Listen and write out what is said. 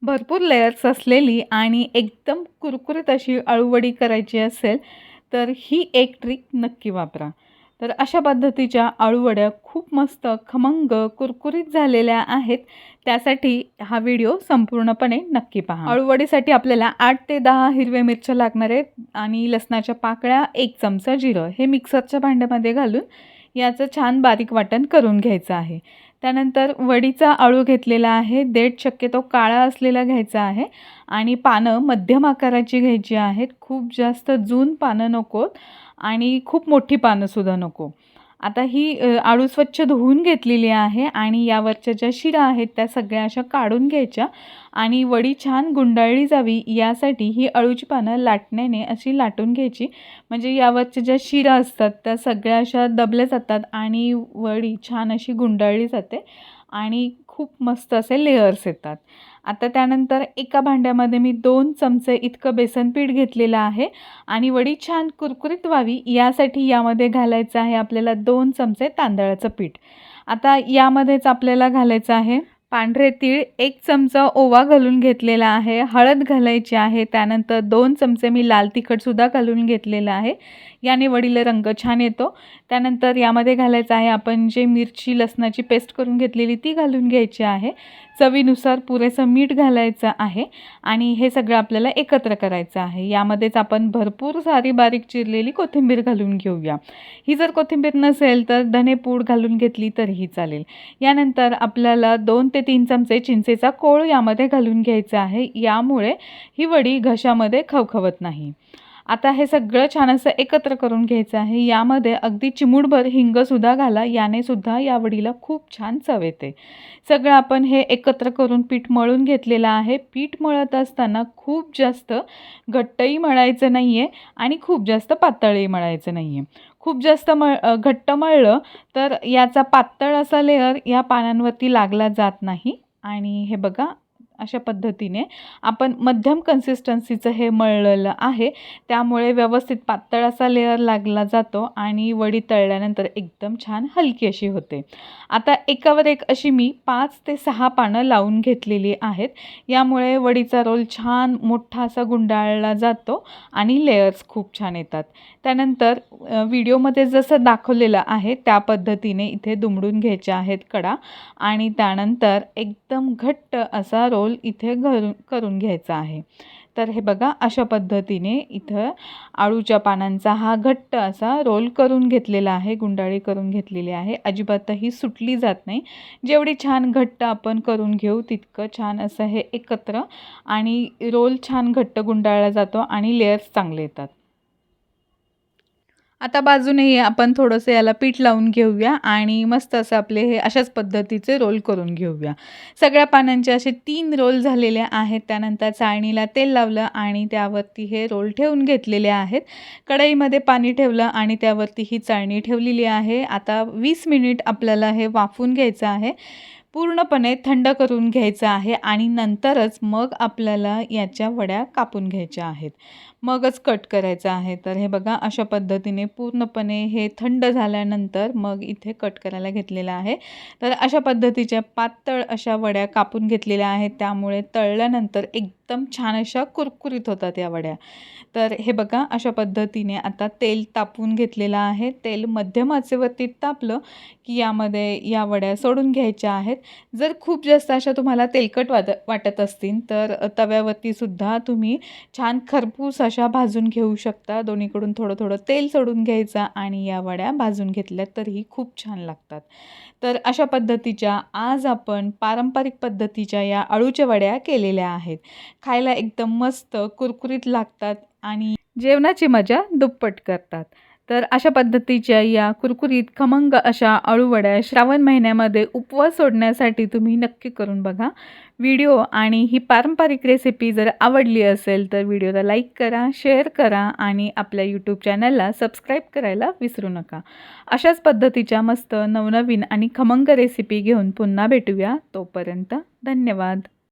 भरपूर लेयर्स असलेली आणि एकदम कुरकुरीत अशी अळूवडी करायची असेल तर ही एक ट्रिक नक्की वापरा. तर अशा पद्धतीच्या अळूवड्या खूप मस्त खमंग कुरकुरीत झालेल्या आहेत. त्यासाठी हा व्हिडिओ संपूर्णपणे नक्की पहा. अळूवडीसाठी आपल्याला 8 ते 10 हिरव्या मिरच्या लागणार आहेत आणि लसणाच्या पाकळ्या, 1 चमचा जिरं हे मिक्सरच्या भांड्यामध्ये घालून याचं छान बारीक वाटण करून घ्यायचं आहे. त्यानंतर वडीचा अळू घेतलेला आहे. देठ शक्यतो काळा असलेला घ्यायचा आहे आणि पानं मध्यम आकाराची घ्यायची आहेत. खूप जास्त जून पानं नकोत आणि खूप मोठी पानंसुद्धा नको. आता ही अळू स्वच्छ धुवून घेतलेली आहे आणि यावरच्या ज्या शिरा आहेत त्या सगळ्या अशा काढून घ्यायच्या आणि वडी छान गुंडाळली जावी यासाठी ही अळूची पानं लाटण्याने अशी लाटून घ्यायची. म्हणजे यावरच्या ज्या शिरा असतात त्या सगळ्या अशा दबल्या जातात आणि वडी छान अशी गुंडाळली जाते आणि खूप मस्त असे लेयर्स येतात. आता त्यानंतर एका भांड्यामध्ये मी 2 चमचे इतकं बेसन पीठ घेतलेलं आहे आणि वडी छान कुरकुरीत व्हावी यासाठी यामध्ये घालायचं आहे आपल्याला 2 चमचे तांदळाचं पीठ. आता यामध्येच आपल्याला घालायचं आहे पांढरे तीळ, 1 चमचा ओवा घालून घेतलेला आहे, हळद घालायची आहे, त्यानंतर 2 चमचे मी लाल तिखटसुद्धा घालून घेतलेलं आहे. याने वडीला रंग छान येतो. त्यानंतर यामध्ये घालायचं आहे आपण जे मिरची लसणाची पेस्ट करून घेतलेली ती घालून घ्यायची आहे. चवीनुसार पुरेसं मीठ घालायचं आहे आणि हे सगळं आपल्याला एकत्र करायचं आहे. यामध्येच आपण भरपूर सारी बारीक चिरलेली कोथिंबीर घालून घेऊया. ही जर कोथिंबीर नसेल तर धनेपूड घालून घेतली तरीही चालेल. यानंतर आपल्याला 2 ते 3 चमचे चिंचेचा कोळ यामध्ये घालून घ्यायचा आहे. यामुळे ही वडी घशामध्ये खवखवत नाही. आता हे सगळं छान असं एकत्र करून घ्यायचं आहे. यामध्ये अगदी चिमूटभर हिंगसुद्धा घाला. याने सुद्धा या वडीला खूप छान चव येते. सगळं आपण हे एकत्र करून पीठ मळून घेतलेलं आहे. पीठ मळत असताना खूप जास्त घट्टही मळायचं नाही आहे आणि खूप जास्त पातळही मळायचं नाही आहे. खूप जास्त घट्ट मळलं तर याचा पातळ असा लेयर या पानांवरती लागला जात नाही. आणि हे बघा अशा पद्धतीने आपण मध्यम कन्सिस्टन्सीचं हे मळलेलं आहे. त्यामुळे व्यवस्थित पातळ असा लेयर लागला जातो आणि वडी तळल्यानंतर एकदम छान हलकी अशी होते. आता एकावर एक अशी मी 5 ते 6 पानं लावून घेतलेली आहेत. यामुळे वडीचा रोल छान मोठा असा गुंडाळला जातो आणि लेयर्स खूप छान येतात. त्यानंतर व्हिडिओमध्ये जसं दाखवलेलं आहे त्या पद्धतीने इथे दुमडून घ्यायच्या आहेत कडा आणि त्यानंतर एकदम घट्ट असा रोल इथे करून घ्यायचा आहे. तर हे बघा अशा पद्धतीने इथं अळूच्या पानांचा हा घट्ट असा रोल करून घेतलेला आहे, गुंडाळी करून घेतलेली आहे. अजिबातही सुटली जात नाही. जेवढी छान घट्ट आपण करून घेऊ तितकं छान असं हे एकत्र आणि रोल छान घट्ट गुंडाळला जातो आणि लेयर्स चांगले येतात. आता बाजूनेही आपण थोडंसं याला पीठ लावून घेऊया आणि मस्त असं आपले हे अशाच पद्धतीचे रोल करून घेऊया. सगळ्या पानांचे असे 3 रोल झालेले आहेत. त्यानंतर चाळणीला तेल लावलं आणि त्यावरती हे रोल ठेवून घेतलेले आहेत. कढईमध्ये पाणी ठेवलं आणि त्यावरती ही चाळणी ठेवलेली आहे. आता 20 मिनिट आपल्याला हे वाफवून घ्यायचं आहे. पूर्णपणे थंड करून घ्यायचं आहे आणि नंतरच मग आपल्याला याच्या वड्या कापून घ्यायच्या आहेत. मगच कट करायचं आहे. तर हे बघा अशा पद्धतीने पूर्णपणे हे थंड झाल्यानंतर मग इथे कट करायला घेतलेलं आहे. तर अशा पद्धतीच्या पातळ अशा वड्या कापून घेतलेल्या आहेत. त्यामुळे तळल्यानंतर एकदम छान अशा कुरकुरीत होतात या वड्या. तर हे बघा अशा पद्धतीने आता तेल तापवून घेतलेलं आहे. तेल मध्यम आचेवरती तापलं की यामध्ये या वड्या सोडून घ्यायच्या आहेत. जर खूप जास्त अशा तुम्हाला तेलकट वाटत असतील तर तव्यावरती सुद्धा तुम्ही छान खरपूस अशा भाजून घेऊ शकता. दोन्हीकडून थोडं थोडं तेल सोडून घ्यायचं आणि या वड्या भाजून घेतल्या तरीही खूप छान लागतात. तर अशा पद्धतीच्या आज आपण पारंपरिक पद्धतीच्या या अळूच्या वड्या केलेल्या आहेत. खायला एकदम मस्त कुरकुरीत लागतात आणि जेवणाची मजा दुप्पट करतात. तर अशा पद्धतीच्या या कुरकुरीत खमंग अशा अळूवड्या श्रावण महिन्यामध्ये उपवास सोडण्यासाठी तुम्ही नक्की करून बघा. व्हिडिओ आणि ही पारंपरिक रेसिपी जर आवडली असेल तर व्हिडिओला लाईक करा, शेअर करा आणि आपल्या यूट्यूब चॅनलला सबस्क्राईब करायला विसरू नका. अशाच पद्धतीच्या मस्त नवनवीन आणि खमंग रेसिपी घेऊन पुन्हा भेटूया. तोपर्यंत धन्यवाद.